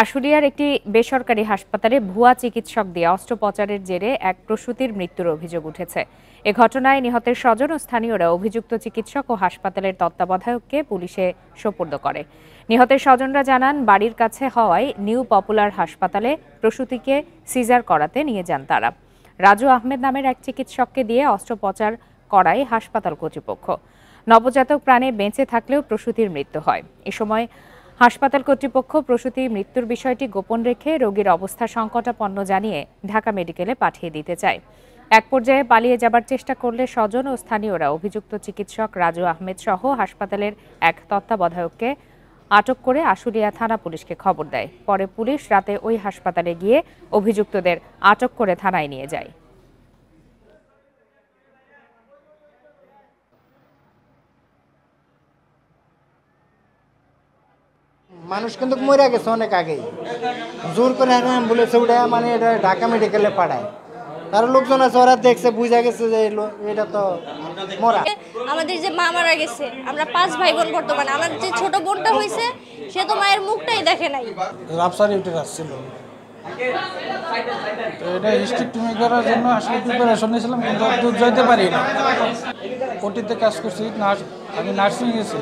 আশুলিয়ার একটি বেসরকারি হাসপাতালে ভুয়া চিকিৎসক দিয়ে অস্ত্রোপচারের জেরে এক প্রসূতির মৃত্যুর অভিযোগ উঠেছে। এ ঘটনায় নিহতের স্বজন ও স্থানীয়রা অভিযুক্ত চিকিৎসক ও হাসপাতালের তত্ত্বাবধায়ককে পুলিশে সোপর্দ করে। নিহতের স্বজনরা জানান, বাড়ির কাছে হওয়ায় নিউ পপুলার হাসপাতালে প্রসূতিকে সিজার করাতে নিয়ে যান তারা। রাজু আহমেদ নামের এক চিকিৎসককে দিয়ে অস্ত্রোপচার করায় হাসপাতাল কর্তৃপক্ষ। নবজাতক প্রাণে বেঁচে থাকলেও প্রসূতির মৃত্যু হয়। এ সময় হাসপাতাল কর্তৃপক্ষ প্রসূতি মৃত্যুর বিষয়টি গোপন রেখে রোগীর অবস্থা সংকটাপন্ন জানিয়ে ঢাকা মেডিকেলে পাঠিয়ে দিতে চায়। এক পর্যায়ে পালিয়ে যাবার চেষ্টা করলে স্বজন ও স্থানীয়রা অভিযুক্ত চিকিৎসক রাজু আহমেদ সহ হাসপাতালের এক তত্ত্বাবধায়ককে আটক করে আশুলিয়া থানা পুলিশকে খবর দেয়। পরে পুলিশ রাতে ওই হাসপাতালে গিয়ে অভিযুক্তদের আটক করে থানায় নিয়ে যায়। মানুষ কিন্তু মরে গেছে অনেক আগেই, জোর করে অ্যাম্বুলেন্সে উঠে মানে এটা ঢাকা মেডিকেলে পাঠায়। তার লোকজন আছে, ওরা দেখছে, বুঝা গেছে যে এটা তো মরা। আমাদের যে মা মারা গেছে, আমরা 5 ভাই বোন বর্তমানে। আমার যে ছোট বোনটা হয়েছে, সে তো মায়ের মুখটাই দেখে নাই। রাফসার ইউটেরাস ছিল, তো এটা হিস্টেক্টমি করার জন্য আসলে প্রিপারেশন নিয়েছিলাম, কিন্তু দূর যাইতে পারি না। ওটিতে কাজ করছি, আমি নার্সিং গেছি।